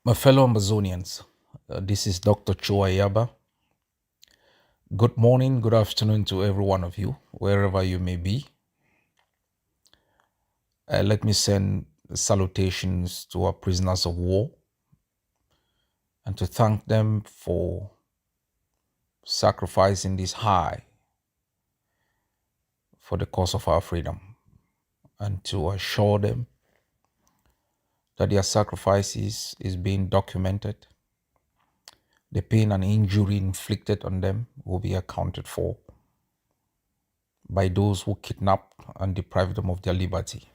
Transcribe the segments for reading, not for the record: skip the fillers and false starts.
My fellow Amazonians, this is Dr. Chua Yaba. Good morning, good afternoon to every one of you, wherever you may be. Let me send salutations to our prisoners of war and to thank them for sacrificing this high for the cause of our freedom, and to assure them that their sacrifices is being documented. The pain and injury inflicted on them will be accounted for by those who kidnapped and deprived them of their liberty.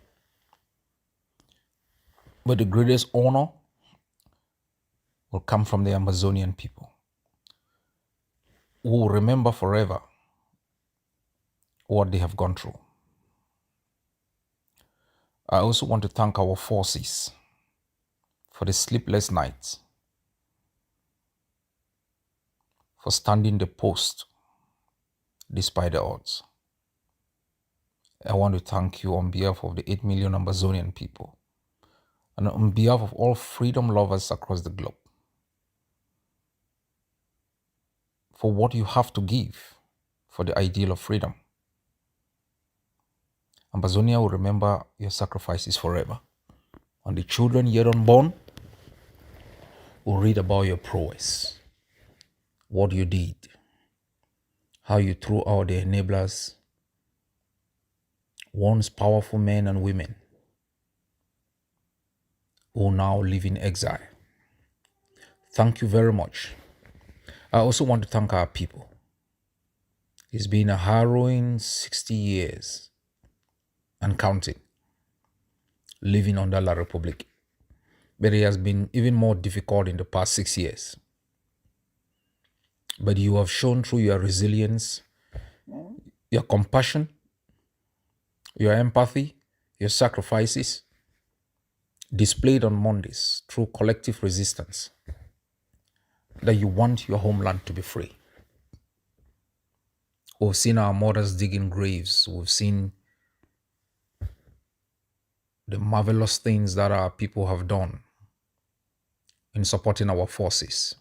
But the greatest honor will come from the Amazonian people, who will remember forever what they have gone through. I also want to thank our forces for the sleepless nights, for standing the post despite the odds. I want to thank you on behalf of the 8 million Amazonian people and on behalf of all freedom lovers across the globe for what you have to give for the ideal of freedom. Amazonia will remember your sacrifices forever, and the children yet unborn will read about your prowess, what you did, how you threw out the enablers, once powerful men and women who now live in exile. Thank you very much. I also want to thank our people. It's been a harrowing 60 years and counting, living under La Republique. But it has been even more difficult in the past 6 years. But you have shown through your resilience, your compassion, your empathy, your sacrifices, displayed on Mondays through collective resistance, that you want your homeland to be free. We've seen our mothers digging graves. We've seen the marvelous things that our people have done in supporting our forces.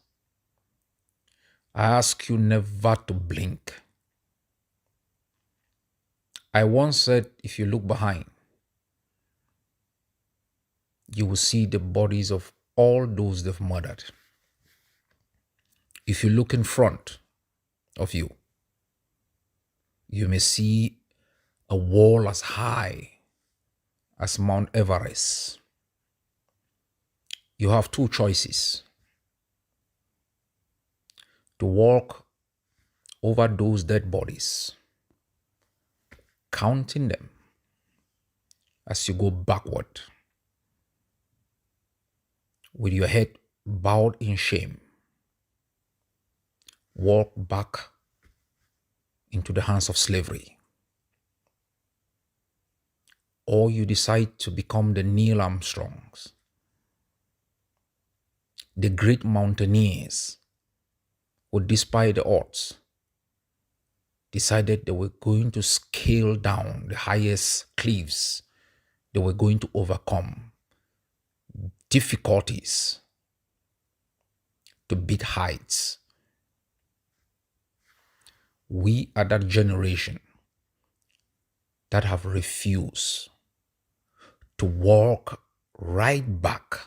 I ask you never to blink. I once said, if you look behind, you will see the bodies of all those they've murdered. If you look in front of you, you may see a wall as high as Mount Everest. You have two choices: to walk over those dead bodies, counting them as you go backward, with your head bowed in shame, walk back into the hands of slavery. Or you decide to become the Neil Armstrongs, the great mountaineers who, despite the odds, decided they were going to scale down the highest cliffs. They were going to overcome difficulties to beat heights. We are that generation that have refused to walk right back,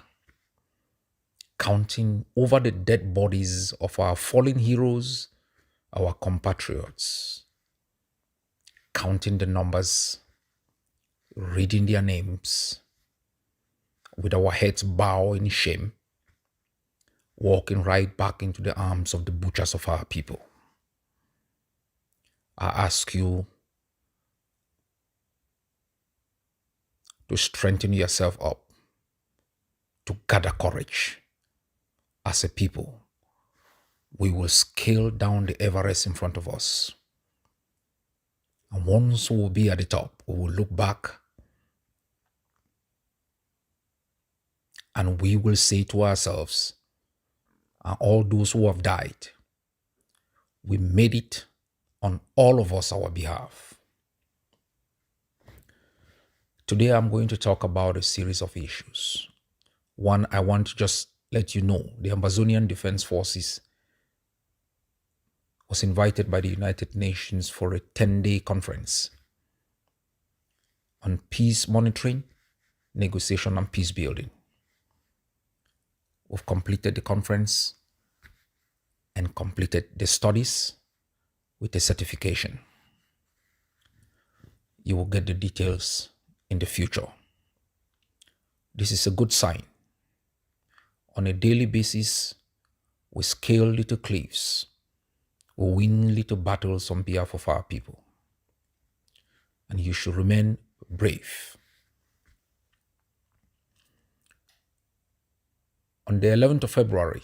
counting over the dead bodies of our fallen heroes, our compatriots, counting the numbers, reading their names, with our heads bowed in shame, walking right back into the arms of the butchers of our people. I ask you to strengthen yourself up, to gather courage. As a people, we will scale down the Everest in front of us. And once we will be at the top, we will look back and we will say to ourselves, and all those who have died, we made it on all of us our behalf. Today I'm going to talk about a series of issues. One, I want to just let you know the Amazonian Defense Forces was invited by the United Nations for a 10-day conference on peace monitoring, negotiation, and peace building. We've completed the conference and completed the studies with a certification. You will get the details in the future. This is a good sign. On a daily basis, we scale little cliffs. We win little battles on behalf of our people. And you should remain brave. On the 11th of February,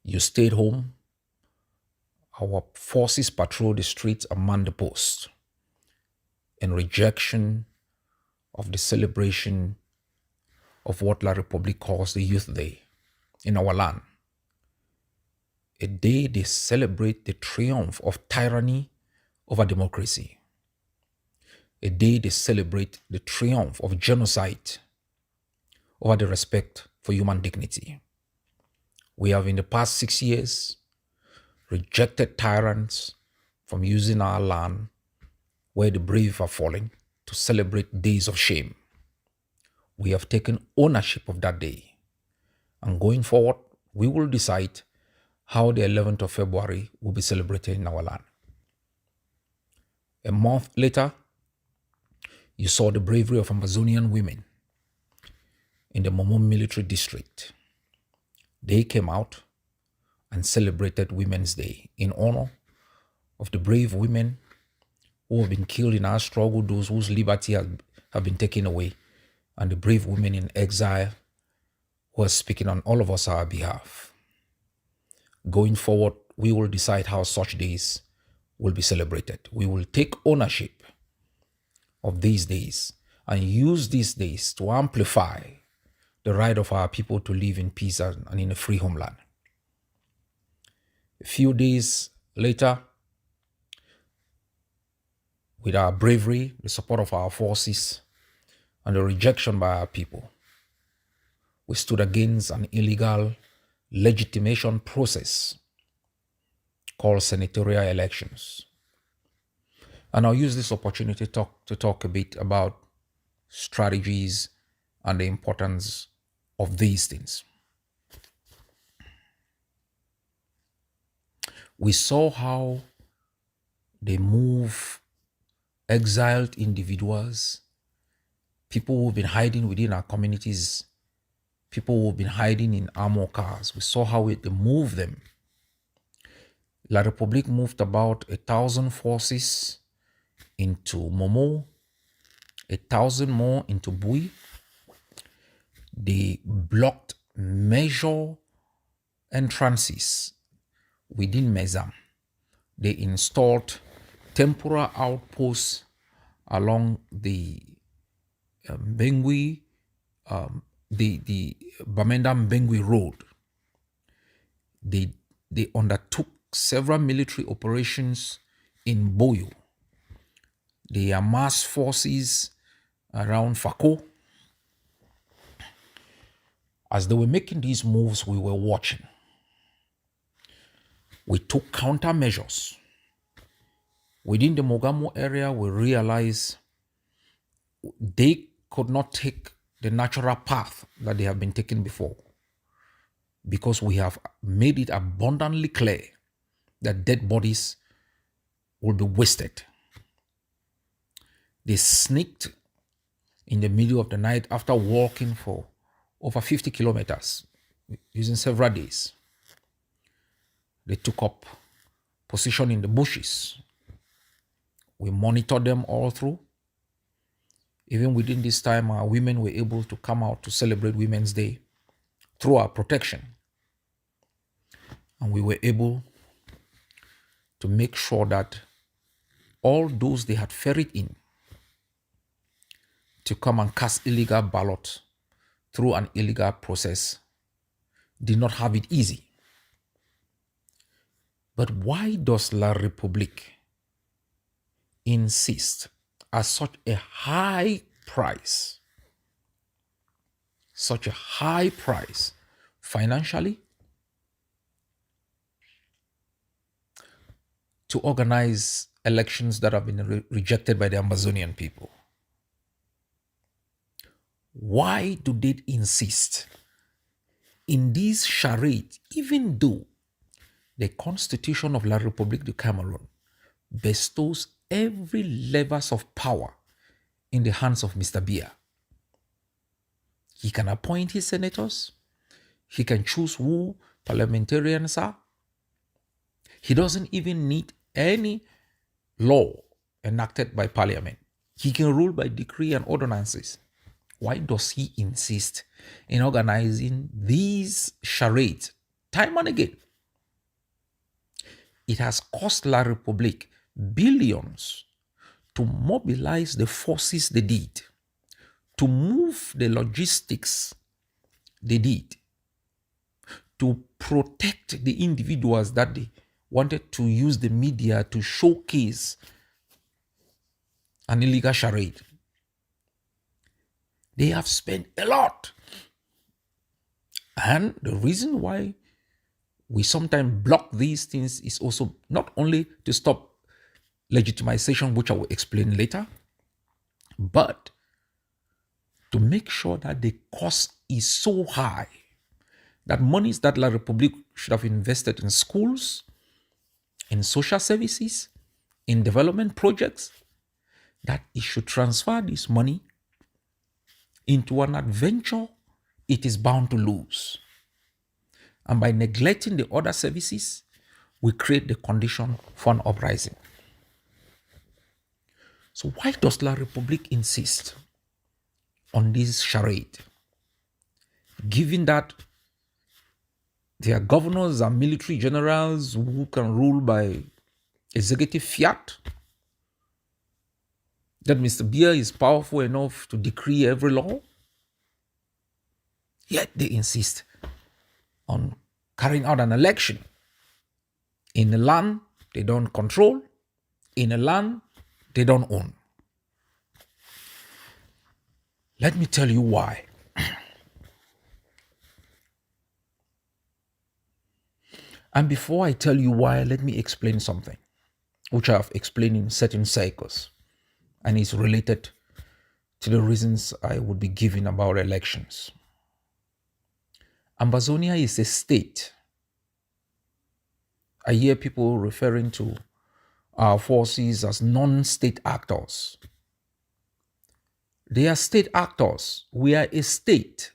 you stayed home. Our forces patrolled the streets and manned the post in rejection of the celebration of what La Republique calls the Youth Day in our land. A day they celebrate the triumph of tyranny over democracy. A day they celebrate the triumph of genocide over the respect for human dignity. We have in the past 6 years rejected tyrants from using our land where the brave are falling to celebrate days of shame. We have taken ownership of that day. And going forward, we will decide how the 11th of February will be celebrated in our land. A month later, you saw the bravery of Amazonian women in the Momo military district. They came out and celebrated Women's Day in honor of the brave women who have been killed in our struggle, those whose liberty have been taken away, and the brave women in exile who are speaking on all of us our behalf. Going forward, we will decide how such days will be celebrated. We will take ownership of these days and use these days to amplify the right of our people to live in peace and in a free homeland. A few days later, with our bravery, the support of our forces, and the rejection by our people, we stood against an illegal legitimation process called senatorial elections. And I'll use this opportunity to talk a bit about strategies and the importance of these things. We saw how they move exiled individuals, people who've been hiding within our communities, people who've been hiding in armored cars. We saw how they move them. La Republique moved about 1,000 forces into Momo, 1,000 more into Bui. They blocked major entrances within Mezam. They installed temporary outposts along the Bengui, the Bamenda-Bengui Road. They undertook several military operations in Boyo. They amassed forces around Fako. As they were making these moves, we were watching. We took countermeasures. Within the Mogamo area, we realized they could not take the natural path that they have been taking before, because we have made it abundantly clear that dead bodies will be wasted. They sneaked in the middle of the night after walking for over 50 kilometers using several days. They took up position in the bushes. We monitored them all through. Even within this time, our women were able to come out to celebrate Women's Day through our protection. And we were able to make sure that all those they had ferried in to come and cast illegal ballots through an illegal process did not have it easy. But why does La Republique insist at such a high price financially, to organize elections that have been rejected by the Amazonian people. Why do they insist in this charade, even though the Constitution of La République du Cameroon bestows every levers of power in the hands of Mr. Biya? He can appoint his senators. He can choose who parliamentarians are. He doesn't even need any law enacted by parliament. He can rule by decree and ordinances. Why does he insist in organizing these charades time and again? It has cost La République billions to mobilize the forces they did, to move the logistics they did, to protect the individuals that they wanted to use the media to showcase an illegal charade. They have spent a lot. And the reason why we sometimes block these things is also not only to stop legitimization, which I will explain later, but to make sure that the cost is so high that monies that La République should have invested in schools, in social services, in development projects, that it should transfer this money into an adventure it is bound to lose. And by neglecting the other services, we create the condition for an uprising. So why does La République insist on this charade? Given that their governors are military generals who can rule by executive fiat, that Mr. Biya is powerful enough to decree every law, yet they insist on carrying out an election in a land they don't control, in a land they don't own. Let me tell you why. And before I tell you why, let me explain something, which I have explained in certain cycles, and is related to the reasons I would be giving about elections. Ambazonia is a state. I hear people referring to our forces as non-state actors. They are state actors. We are a state.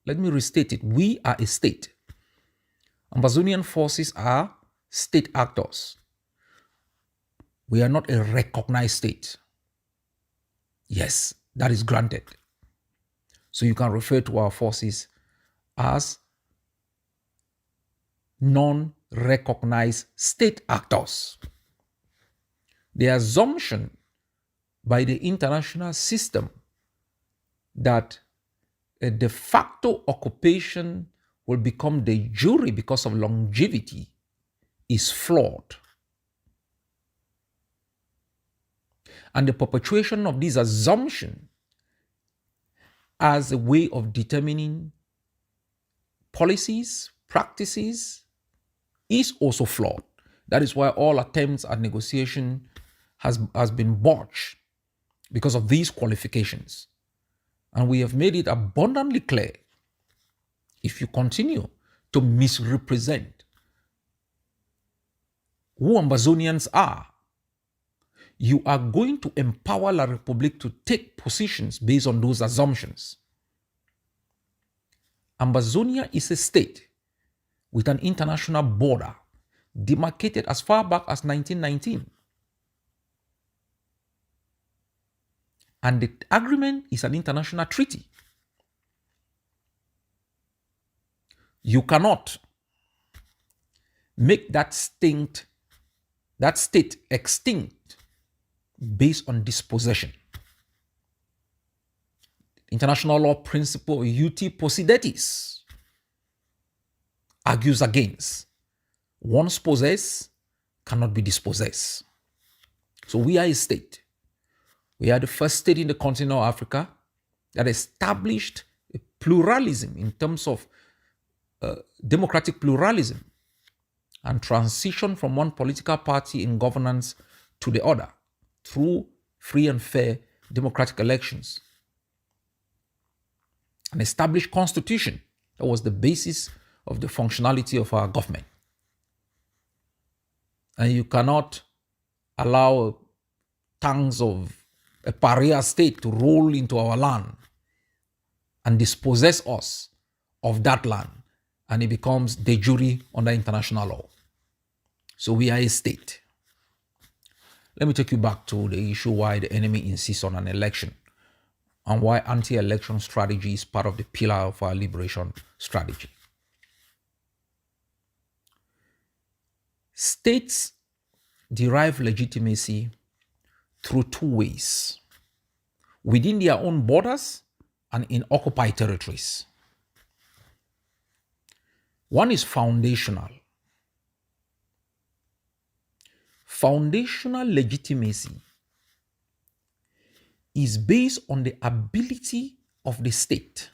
Let me restate it. We are a state. Ambazonian forces are state actors. We are not a recognized state. Yes, that is granted. So you can refer to our forces as non-recognized state actors. The assumption by the international system that a de facto occupation will become de jure because of longevity is flawed. And the perpetuation of this assumption as a way of determining policies, practices, is also flawed. That is why all attempts at negotiation has been botched because of these qualifications. And we have made it abundantly clear, if you continue to misrepresent who Ambazonians are, you are going to empower La République to take positions based on those assumptions. Ambazonia is a state with an international border demarcated as far back as 1919. And the agreement is an international treaty. You cannot make that state extinct based on dispossession. International law principle iuti possidetis argues against. Once possessed cannot be dispossessed. So we are a state. We are the first state in the continent of Africa that established a pluralism in terms of democratic pluralism and transition from one political party in governance to the other through free and fair democratic elections. An established constitution that was the basis of the functionality of our government. And you cannot allow tongues of a pariah state to roll into our land and dispossess us of that land, and it becomes de jure under international law. So we are a state. Let me take you back to the issue why the enemy insists on an election and why anti-election strategy is part of the pillar of our liberation strategy. States derive legitimacy through two ways: within their own borders and in occupied territories. One is foundational. Foundational legitimacy is based on the ability of the state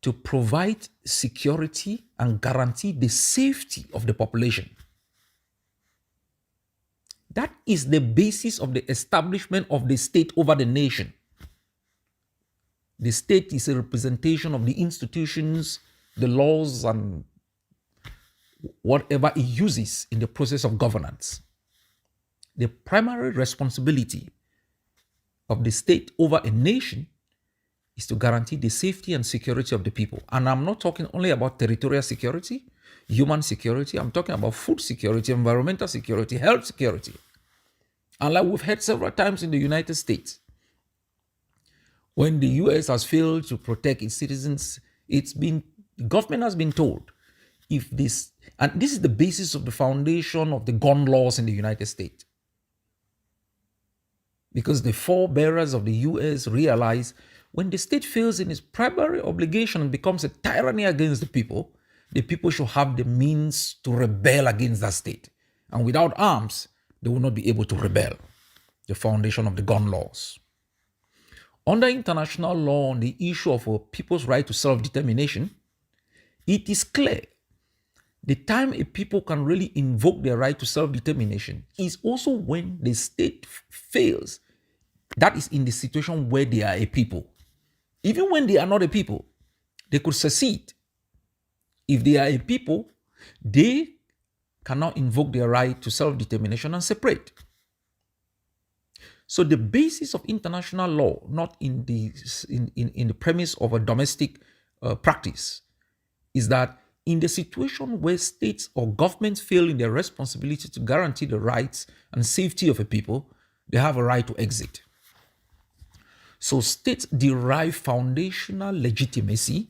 to provide security and guarantee the safety of the population. That is the basis of the establishment of the state over the nation. The state is a representation of the institutions, the laws, and whatever it uses in the process of governance. The primary responsibility of the state over a nation is to guarantee the safety and security of the people. And I'm not talking only about territorial security, human security. I'm talking about food security, environmental security, health security. And like we've heard several times in the United States, when the US has failed to protect its citizens, the government has been told, if this, and this is the basis of the foundation of the gun laws in the United States. Because the forebearers of the US realize when the state fails in its primary obligation and becomes a tyranny against the people should have the means to rebel against that state. And without arms, they will not be able to rebel. The foundation of the gun laws. Under international law on the issue of a people's right to self-determination, it is clear the time a people can really invoke their right to self-determination is also when the state fails. That is in the situation where they are a people. Even when they are not a people, they could secede. If they are a people, they cannot invoke their right to self-determination and separate. So the basis of international law, not in the premise of a domestic practice, is that in the situation where states or governments fail in their responsibility to guarantee the rights and safety of a people, they have a right to exit. So states derive foundational legitimacy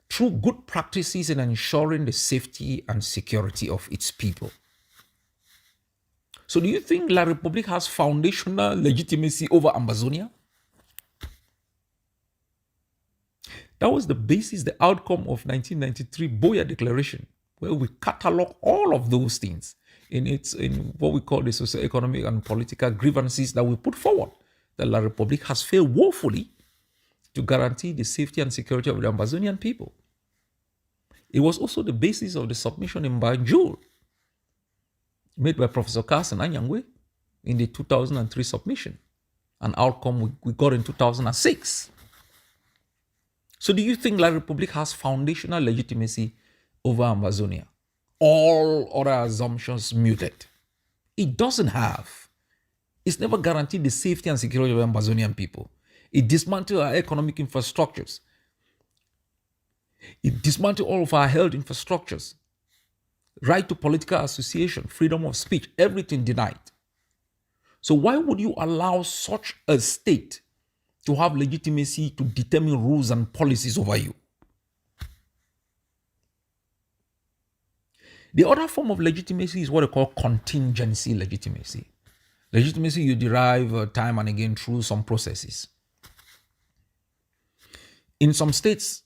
through good practices in ensuring the safety and security of its people. So do you think La Republique has foundational legitimacy over Ambazonia? That was the basis, the outcome of 1993 Buea Declaration, where we catalog all of those things in what we call the socio-economic and political grievances that we put forward. That La Republique has failed woefully to guarantee the safety and security of the Ambazonian people. It was also the basis of the submission in Banjul made by Professor Carson Anyangwe in the 2003 submission, an outcome we got in 2006. So do you think La Republique has foundational legitimacy over Amazonia? All other assumptions muted. It doesn't have. It's never guaranteed the safety and security of Ambazonian people. It dismantled our economic infrastructures. It dismantled all of our health infrastructures. Right to political association, freedom of speech, everything denied. So why would you allow such a state to have legitimacy to determine rules and policies over you? The other form of legitimacy is what they call contingency legitimacy. Legitimacy you derive time and again through some processes. In some states,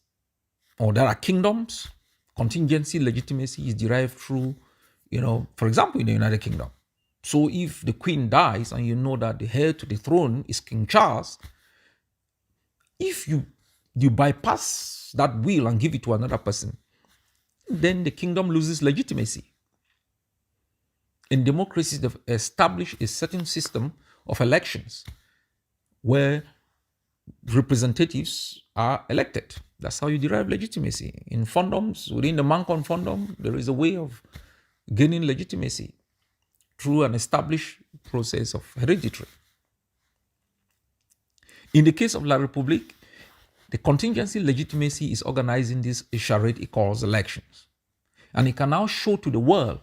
or there are kingdoms, contingency legitimacy is derived through, for example, in the United Kingdom. So if the Queen dies and you know that the heir to the throne is King Charles, if you you bypass that will and give it to another person, then the kingdom loses legitimacy. In democracies, they've established a certain system of elections where representatives are elected. That's how you derive legitimacy. In fondoms, within the Mancon fondom, there is a way of gaining legitimacy through an established process of hereditary. In the case of La République, the contingency legitimacy is organizing this charade it calls elections. And it can now show to the world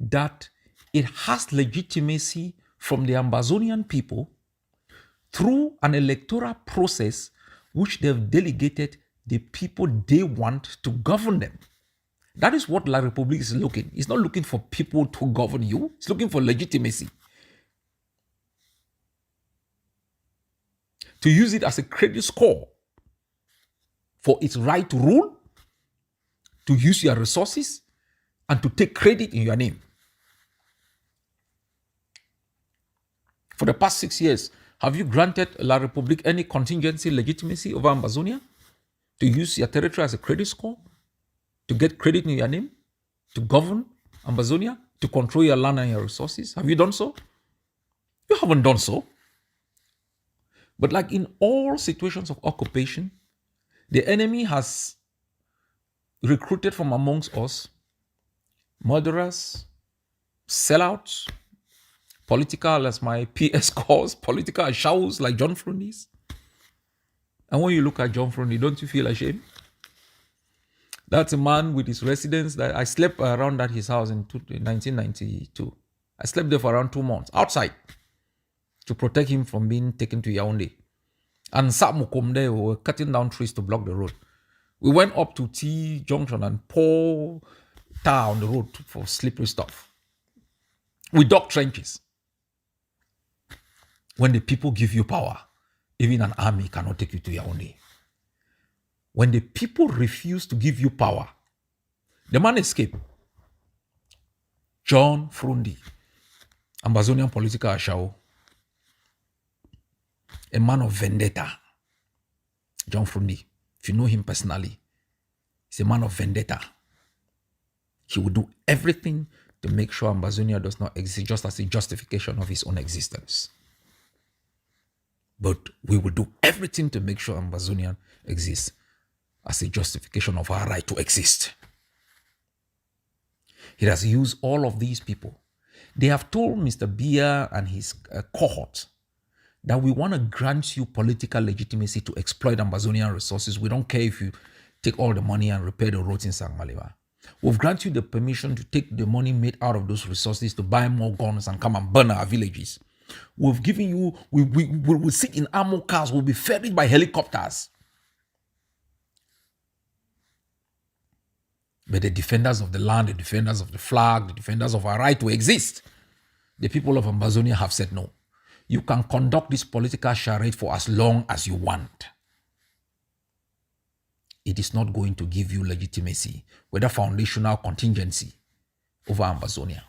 that it has legitimacy from the Ambazonian people through an electoral process which they've delegated the people they want to govern them. That is what La République is looking. It's not looking for people to govern you. It's looking for legitimacy. To use it as a credit score for its right to rule, to use your resources, and to take credit in your name. For the past 6 years, have you granted La République any contingency legitimacy over Ambazonia? To use your territory as a credit score? To get credit in your name? To govern Ambazonia? To control your land and your resources? Have you done so? You haven't done so. But like in all situations of occupation, the enemy has recruited from amongst us murderers, sellouts, political, as my PS calls, political shouts like John Frundi's. And when you look at John Frundi, don't you feel ashamed? That's a man with his residence that I slept around at his house in 1992. I slept there for around 2 months outside to protect him from being taken to Yaoundé. And Samukom there were cutting down trees to block the road. We went up to T Junction and pour tar on the road for slippery stuff. We dug trenches. When the people give you power, even an army cannot take you to Yaoundé. When the people refuse to give you power, the man escaped. John Frundi, Ambazonian political ashao, a man of vendetta. John Frundi, if you know him personally, he's a man of vendetta. He will do everything to make sure Ambazonia does not exist, just as a justification of his own existence. But we will do everything to make sure Ambazonia exists as a justification of our right to exist. He has used all of these people. They have told Mr. Biya and his cohort that we want to grant you political legitimacy to exploit Ambazonian resources. We don't care if you take all the money and repair the roads in Sangmaliba. We've granted you the permission to take the money made out of those resources to buy more guns and come and burn our villages. We've given you, we will sit in armored cars, we'll be ferried by helicopters. But the defenders of the land, the defenders of the flag, the defenders of our right to exist, the people of Ambazonia have said no. You can conduct this political charade for as long as you want. It is not going to give you legitimacy, whether foundational contingency over Ambazonia.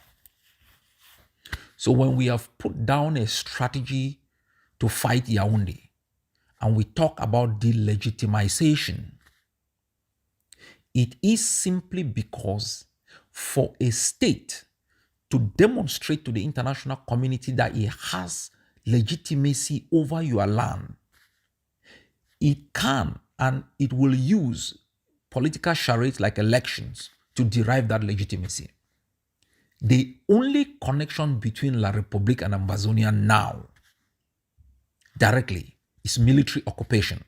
So when we have put down a strategy to fight Yaoundé, and we talk about delegitimization, it is simply because for a state to demonstrate to the international community that it has legitimacy over your land, it can and it will use political charades like elections to derive that legitimacy. The only connection between La République and Ambazonia now, directly, is military occupation.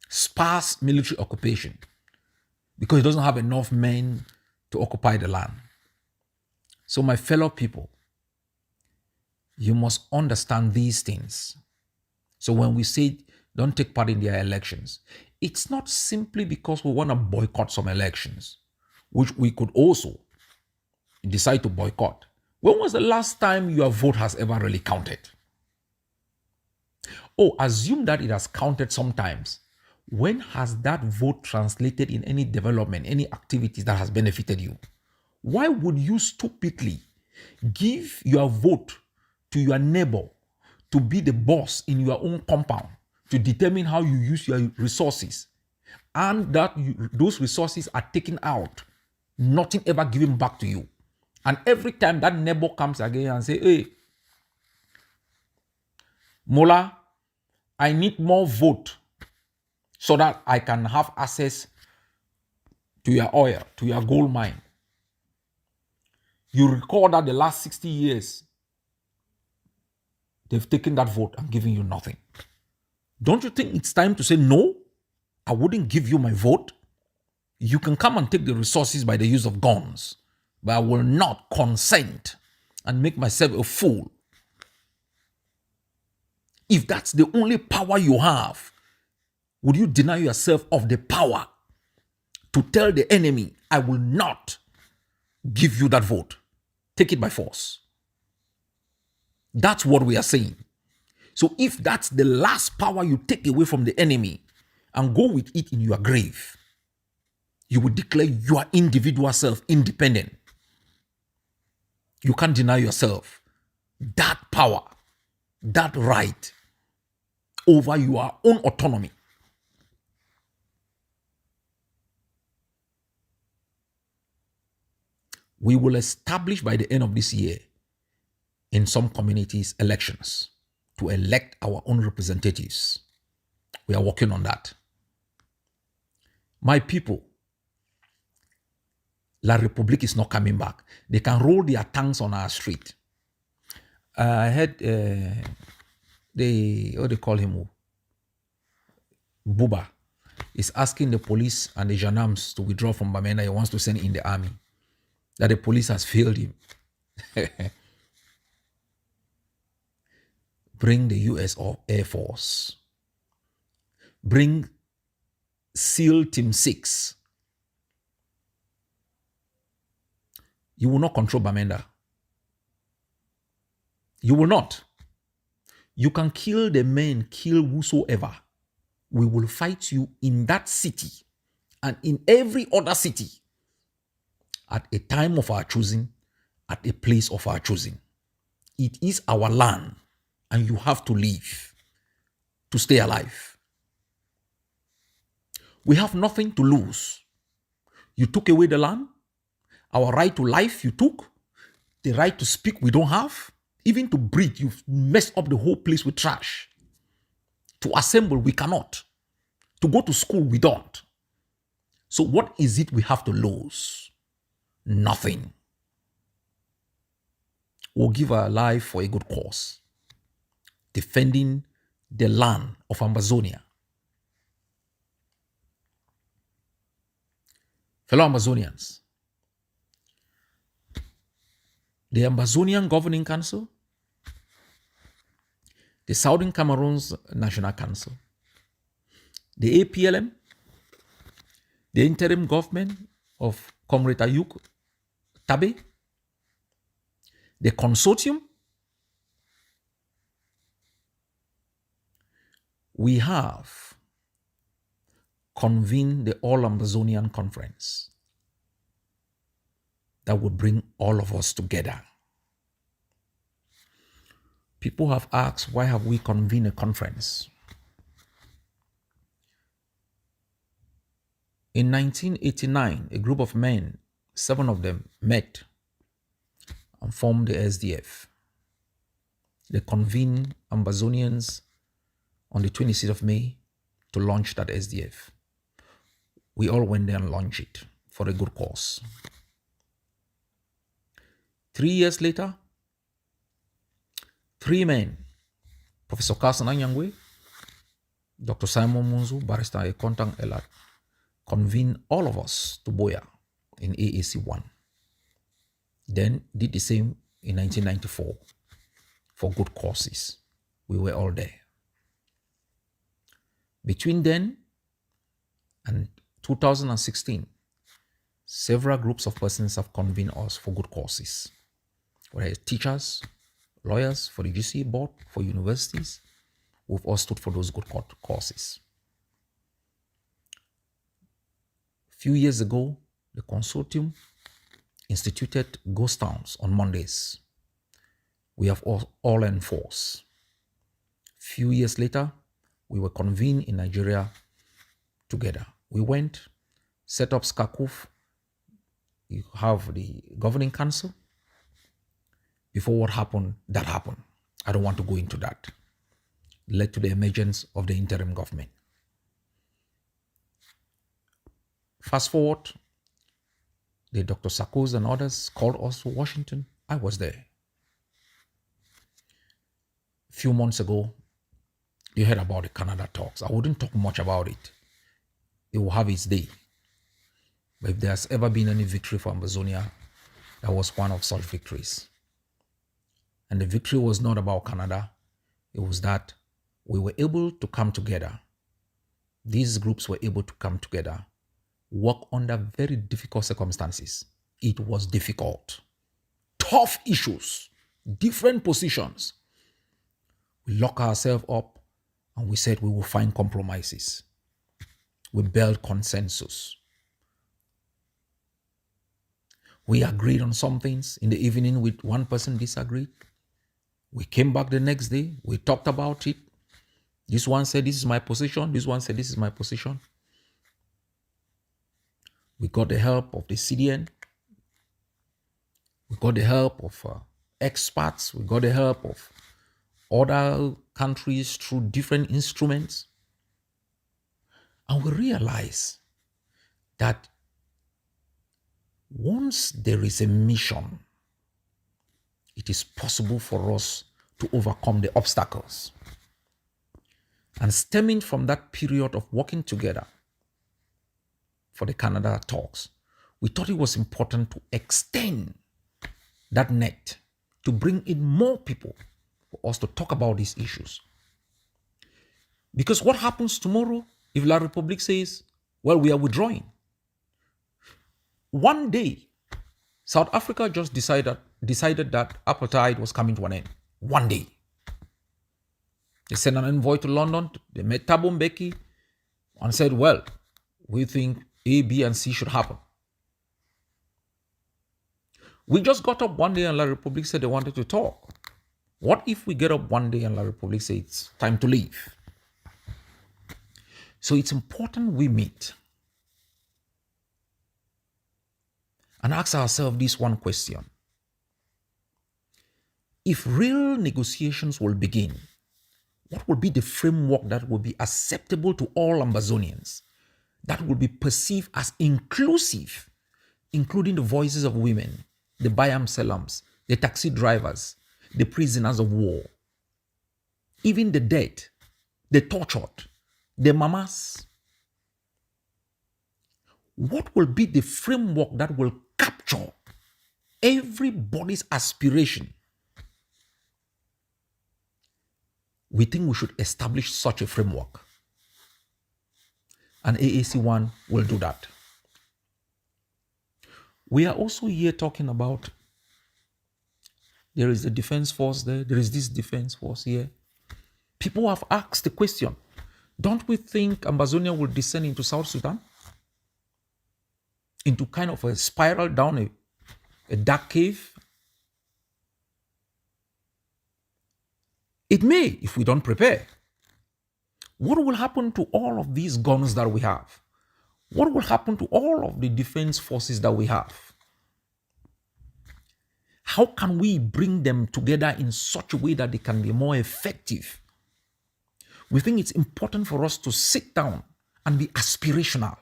Sparse military occupation. Because it doesn't have enough men to occupy the land. So my fellow people, you must understand these things. So when we say don't take part in their elections, it's not simply because we want to boycott some elections, which we could also decide to boycott. When was the last time your vote has ever really counted? Oh, assume that it has counted sometimes. When has that vote translated in any development, any activities that has benefited you? Why would you stupidly give your vote to your neighbor to be the boss in your own compound, to determine how you use your resources, and that those resources are taken out, nothing ever given back to you. And every time that neighbor comes again and say, hey, Mola, I need more vote so that I can have access to your oil, to your gold mine. You recall that the last 60 years, they've taken that vote and given you nothing. Don't you think it's time to say, no, I wouldn't give you my vote? You can come and take the resources by the use of guns, but I will not consent and make myself a fool. If that's the only power you have, would you deny yourself of the power to tell the enemy, I will not give you that vote? Take it by force. That's what we are saying. So if that's the last power you take away from the enemy and go with it in your grave, you will declare your individual self independent. You can't deny yourself that power, that right over your own autonomy. We will establish by the end of this year in some communities elections to elect our own representatives. We are working on that. My people, La Republique is not coming back. They can roll their tanks on our street. I heard what they call him, Buba, is asking the police and the gendarmes to withdraw from Bamenda. He wants to send in the army. That the police has failed him. Bring the US Air Force. Bring SEAL Team 6. You will not control Bamenda. You will not. You can kill the men, kill whosoever. We will fight you in that city and in every other city at a time of our choosing, at a place of our choosing. It is our land, and you have to live to stay alive. We have nothing to lose. You took away the land. Our right to life you took. The right to speak we don't have. Even to breathe, you've messed up the whole place with trash. To assemble, we cannot. To go to school, we don't. So what is it we have to lose? Nothing. We'll give our life for a good cause. Defending the land of Amazonia. Fellow Amazonians, the Amazonian Governing Council, the Southern Cameroon's National Council, the APLM, the interim government of Comrade Ayuk Tabe, the consortium, we have convened the All Amazonian Conference that would bring all of us together. People have asked, why have we convened a conference? In 1989, a group of men, 7 of them, met and formed the SDF. They convened Amazonians on the 26th of May to launch that SDF. We all went there and launched it for a good cause. 3 years later, 3 men, Professor Carson Anyangwe, Dr. Simon Munzu, Barrister Ekontang Elat, convened all of us to Boya in AAC1. Then did the same in 1994 for good causes. We were all there. Between then and 2016, several groups of persons have convened us for good causes. Whether it's teachers, lawyers, for the GCA board, for universities, we've all stood for those good causes. A few years ago, the consortium instituted ghost towns on Mondays. We have all enforced. A few years later, we were convened in Nigeria together. We went, set up SCACUF. You have the governing council. Before what happened, that happened. I don't want to go into that. Led to the emergence of the interim government. Fast forward, the Dr. Sarkozy and others called us to Washington. I was there. A few months ago, you heard about the Canada talks. I wouldn't talk much about it. It will have its day. But if there's ever been any victory for Ambazonia, that was one of such victories. And the victory was not about Canada. It was that we were able to come together. These groups were able to come together, work under very difficult circumstances. It was difficult. Tough issues, different positions. We locked ourselves up and we said we will find compromises. We built consensus. We agreed on some things. In the evening, with one person disagreed. We came back the next day. We talked about it. This one said, this is my position. This one said, this is my position. We got the help of the CDN. We got the help of experts. We got the help of other countries through different instruments. And we realize that once there is a mission, it is possible for us to overcome the obstacles. And stemming from that period of working together for the Canada talks, we thought it was important to extend that net to bring in more people for us to talk about these issues. Because what happens tomorrow if La République says, well, we are withdrawing? One day, South Africa just decided that apartheid was coming to an end. One day. They sent an envoy to London. They met Thabo Mbeki and said, well, we think A, B, and C should happen. We just got up one day and La République said they wanted to talk. What if we get up one day and La République says it's time to leave? So it's important we meet and ask ourselves this one question. If real negotiations will begin, what will be the framework that will be acceptable to all Ambazonians, that will be perceived as inclusive, including the voices of women, the Bayam Selams, the taxi drivers, the prisoners of war, even the dead, the tortured, the mamas? What will be the framework that will capture everybody's aspiration? We think we should establish such a framework. And AAC1 will do that. We are also here talking about there is a defense force there. There is this defense force here. People have asked the question, don't we think Ambazonia will descend into South Sudan? Into kind of a spiral down a dark cave? It may, if we don't prepare. What will happen to all of these guns that we have? What will happen to all of the defense forces that we have? How can we bring them together in such a way that they can be more effective? We think it's important for us to sit down and be aspirational.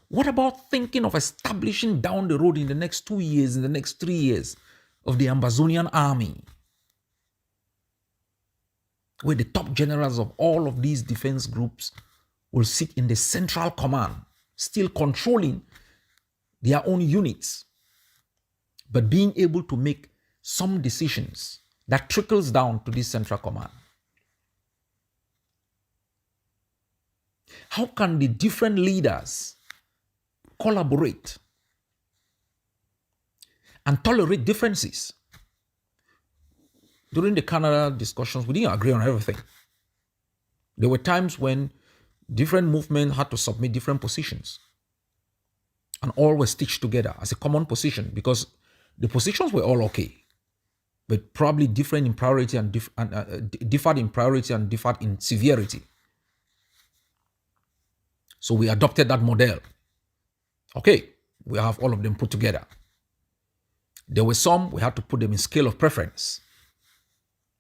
What about thinking of establishing down the road in the next 2 years, in the next 3 years, of the Ambazonian army, where the top generals of all of these defense groups will sit in the central command, still controlling their own units, but being able to make some decisions that trickles down to this central command? How can the different leaders collaborate and tolerate differences? During the Canada discussions, we didn't agree on everything. There were times when different movements had to submit different positions, and all were stitched together as a common position because the positions were all okay. but probably different in priority and differed in priority and differed in severity. So we adopted that model. Okay, we have all of them put together. There were some, we had to put them in scale of preference.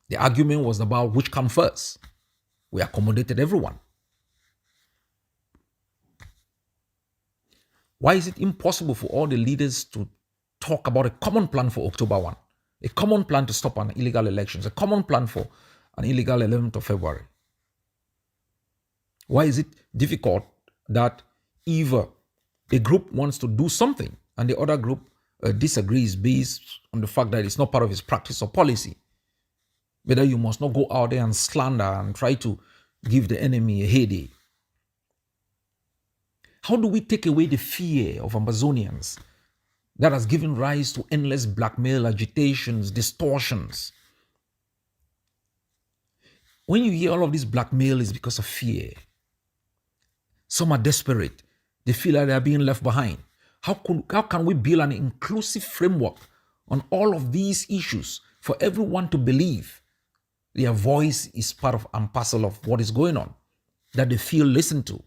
The argument was about which come first. We accommodated everyone. Why is it impossible for all the leaders to talk about a common plan for October 1? A common plan to stop an illegal elections, a common plan for an illegal 11th of February. Why is it difficult that either a group wants to do something and the other group disagrees based on the fact that it's not part of its practice or policy? Whether you must not go out there and slander and try to give the enemy a headache. How do we take away the fear of Amazonians that has given rise to endless blackmail, agitations, distortions? When you hear all of this blackmail, it's because of fear. Some are desperate. They feel like they are being left behind. How can we build an inclusive framework on all of these issues for everyone to believe their voice is part of and parcel of what is going on, that they feel listened to?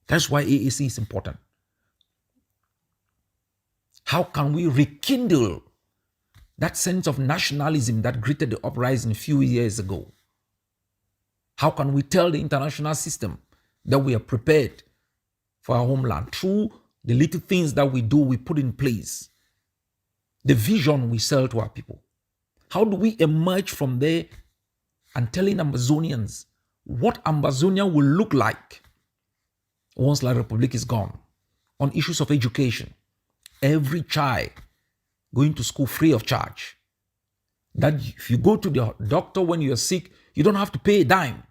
That's why AAC is important. How can we rekindle that sense of nationalism that greeted the uprising a few years ago? How can we tell the international system that we are prepared for our homeland through the little things that we do, we put in place, the vision we sell to our people? How do we emerge from there and telling Amazonians what Amazonia will look like once La Republic is gone, on issues of education, every child going to school free of charge, that if you go to the doctor when you're sick, you don't have to pay a dime.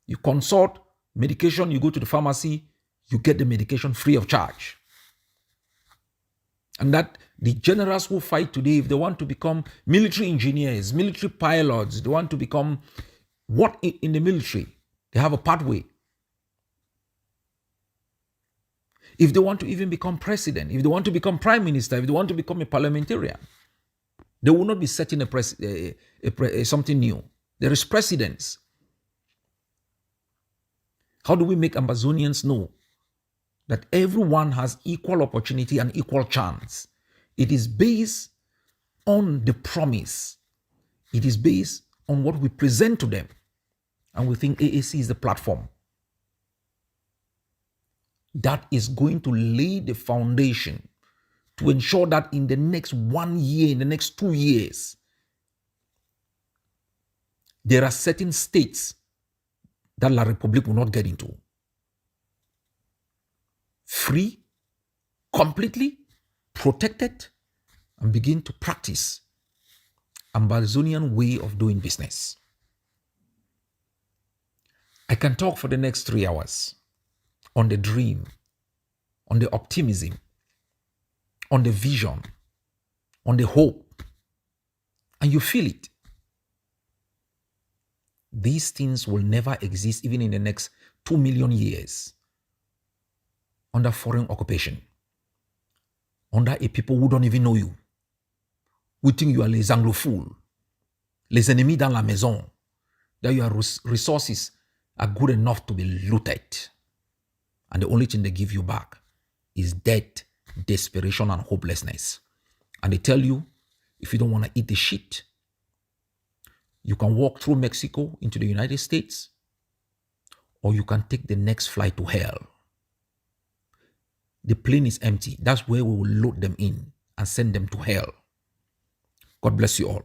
You consult medication, you go to the pharmacy, you get the medication free of charge. And that the generals who fight today, if they want to become military engineers, military pilots, they want to become what in the military, they have a pathway. If they want to even become president, if they want to become prime minister, if they want to become a parliamentarian, they will not be setting something new. There is precedence. How do we make Amazonians know that everyone has equal opportunity and equal chance? It is based on the promise. It is based on what we present to them. And we think AAC is the platform that is going to lay the foundation to ensure that in the next 1 year, in the next 2 years, there are certain states that La Republic will not get into. Free, completely protected, and begin to practice Amazonian way of doing business. I can talk for the next 3 hours on the dream, on the optimism, on the vision, on the hope, and you feel it. These things will never exist even in the next 2 million years under foreign occupation, under a people who don't even know you, who think you are les anglophones, les ennemis dans la maison, that your resources are good enough to be looted. And the only thing they give you back is death, desperation, and hopelessness. And they tell you, if you don't want to eat the shit, you can walk through Mexico into the United States, or you can take the next flight to hell. The plane is empty. That's where we will load them in and send them to hell. God bless you all.